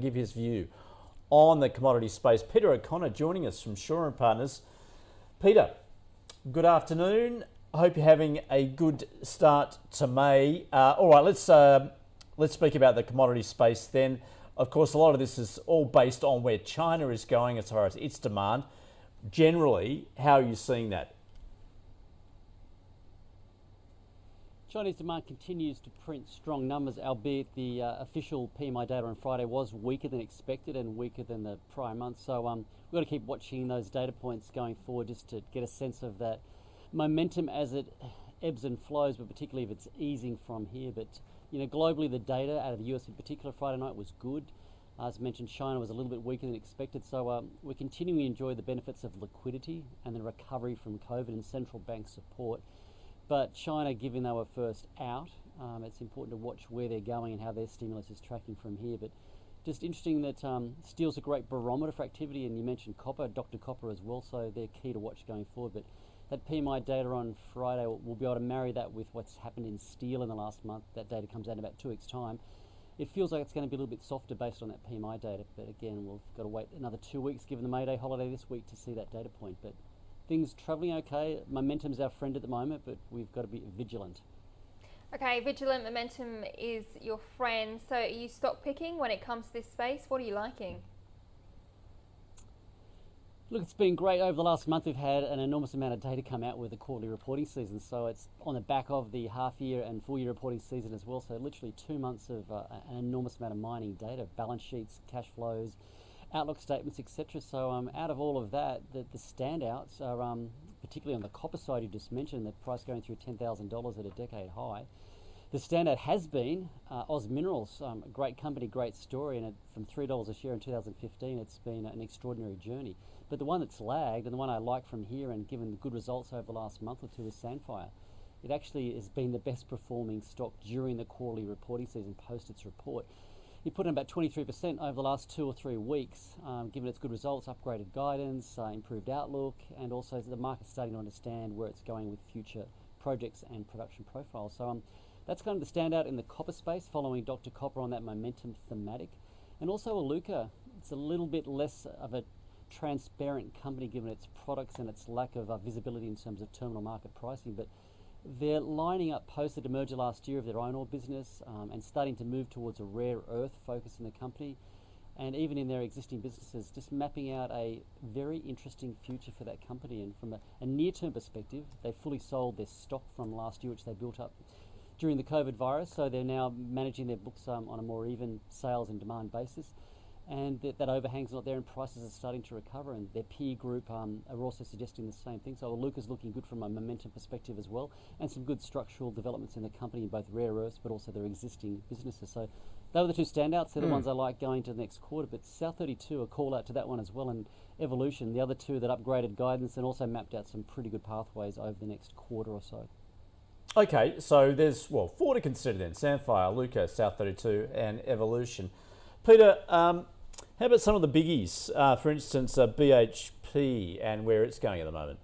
give his view on the commodity space. Peter O'Connor joining us from Shaw & Partners. Peter, good afternoon. I hope you're having a good start to May. All right, let's speak about the commodity space then. Of course, a lot of this is all based on where China is going as far as its demand. Generally, how are you seeing that? Chinese demand continues to print strong numbers, albeit the official PMI data on Friday was weaker than expected and weaker than the prior month. So we've got to keep watching those data points going forward just to get a sense of that momentum as it ebbs and flows, but particularly if it's easing from here. But globally, the data out of the US in particular Friday night was good. As mentioned, China was a little bit weaker than expected. So we're continuing to enjoy the benefits of liquidity and the recovery from COVID and central bank support. But China, given they were first out, it's important to watch where they're going and how their stimulus is tracking from here. But just interesting that steel's a great barometer for activity, and you mentioned copper, Dr. Copper as well, so they're key to watch going forward. But that PMI data on Friday, we'll be able to marry that with what's happened in steel in the last month. That data comes out in about 2 weeks' time. It feels like it's going to be a little bit softer based on that PMI data, but again, we've got to wait another 2 weeks, given the May Day holiday this week, to see that data point. But things travelling okay. Momentum's our friend at the moment, but we've got to be vigilant. Okay, vigilant momentum is your friend. So are you stock picking when it comes to this space? What are you liking? Look, it's been great. Over the last month, we've had an enormous amount of data come out with the quarterly reporting season. So it's on the back of the half-year and full-year reporting season as well. So literally 2 months of an enormous amount of mining data, balance sheets, cash flows, outlook statements, etc. So out of all of that, the standouts are particularly on the copper side you just mentioned, the price going through $10,000 at a decade high. The standout has been Oz Minerals, a great company, great story, and from $3 a share in 2015, it's been an extraordinary journey. But the one that's lagged, and the one I like from here, and given the good results over the last month or two, is Sandfire. It actually has been the best performing stock during the quarterly reporting season post its report. It put in about 23% over the last 2 or 3 weeks, given its good results, upgraded guidance, improved outlook, and also the market's starting to understand where it's going with future projects and production profiles. So that's kind of the standout in the copper space, following Dr. Copper on that momentum thematic. And also Iluka, it's a little bit less of a transparent company given its products and its lack of visibility in terms of terminal market pricing, but they're lining up post the demerger last year of their iron ore business and starting to move towards a rare earth focus in the company, and even in their existing businesses, just mapping out a very interesting future for that company. And from a near-term perspective, they fully sold their stock from last year, which they built up during the COVID virus, so they're now managing their books on a more even sales and demand basis. And that overhang's not there, and prices are starting to recover, and their peer group are also suggesting the same thing. So Iluka's looking good from a momentum perspective as well, and some good structural developments in the company in both rare earths but also their existing businesses. So they were the two standouts. They're the ones I like going to the next quarter, but South 32, a call out to that one as well, and Evolution, the other two that upgraded guidance and also mapped out some pretty good pathways over the next quarter or so. Okay, so there's, 4 to consider then: Sandfire, Iluka, South 32 and Evolution. Peter, how about some of the biggies? For instance, BHP and where it's going at the moment.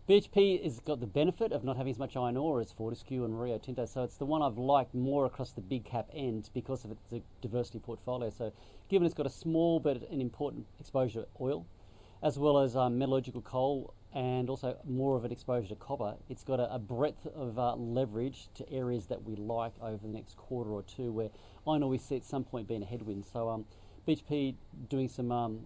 BHP has got the benefit of not having as much iron ore as Fortescue and Rio Tinto, so it's the one I've liked more across the big cap end because of its diversity portfolio. So given it's got a small but an important exposure to oil, as well as metallurgical coal, and also more of an exposure to copper, it's got a breadth of leverage to areas that we like over the next quarter or two, where I know we see at some point being a headwind. So BHP doing some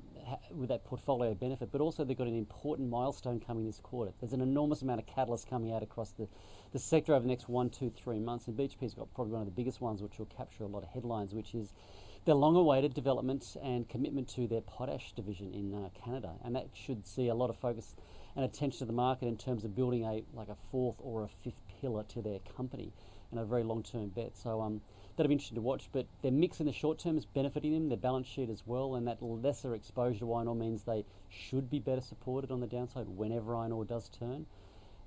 with that portfolio benefit, but also they've got an important milestone coming this quarter. There's an enormous amount of catalyst coming out across the sector over the next 1, 2, 3 months, and BHP's got probably one of the biggest ones, which will capture a lot of headlines, which is their long-awaited development and commitment to their potash division in Canada, and that should see a lot of focus and attention to the market in terms of building a 4th or a 5th pillar to their company, and a very long-term bet. So that'll be interesting to watch. But their mix in the short term is benefiting them, their balance sheet as well, and that lesser exposure to iron ore means they should be better supported on the downside whenever iron ore does turn.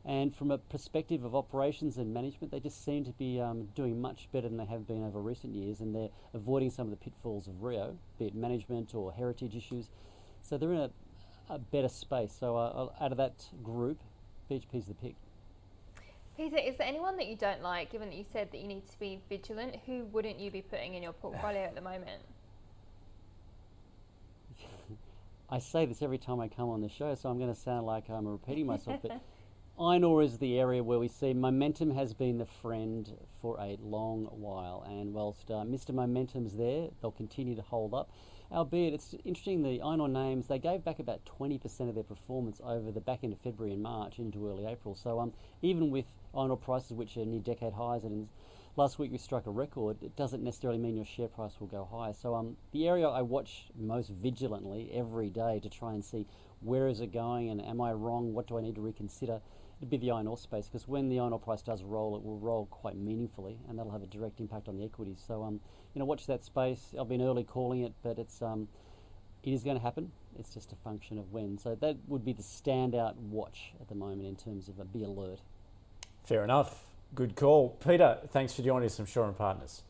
And from a perspective of operations and management, they just seem to be doing much better than they have been over recent years, and they're avoiding some of the pitfalls of Rio, be it management or heritage issues. So they're in a better space. So out of that group, BHP's the pick. Peter, is there anyone that you don't like, given that you said that you need to be vigilant? Who wouldn't you be putting in your portfolio at the moment? I say this every time I come on the show, so I'm going to sound like I'm repeating myself, but iron ore is the area where we see momentum has been the friend for a long while, and whilst Mr. Momentum's there, they'll continue to hold up. Albeit, it's interesting, the iron ore names, they gave back about 20% of their performance over the back end of February and March into early April. So even with iron ore prices which are near decade highs, and last week we struck a record, it doesn't necessarily mean your share price will go higher. So the area I watch most vigilantly every day to try and see where is it going and am I wrong, what do I need to reconsider, it'd be the iron ore space, because when the iron ore price does roll, it will roll quite meaningfully and that'll have a direct impact on the equities. So watch that space. I've been early calling it, but it is going to happen. It's just a function of when. So that would be the standout watch at the moment in terms of be alert. Fair enough. Good call. Peter, thanks for joining us from Shaw and Partners.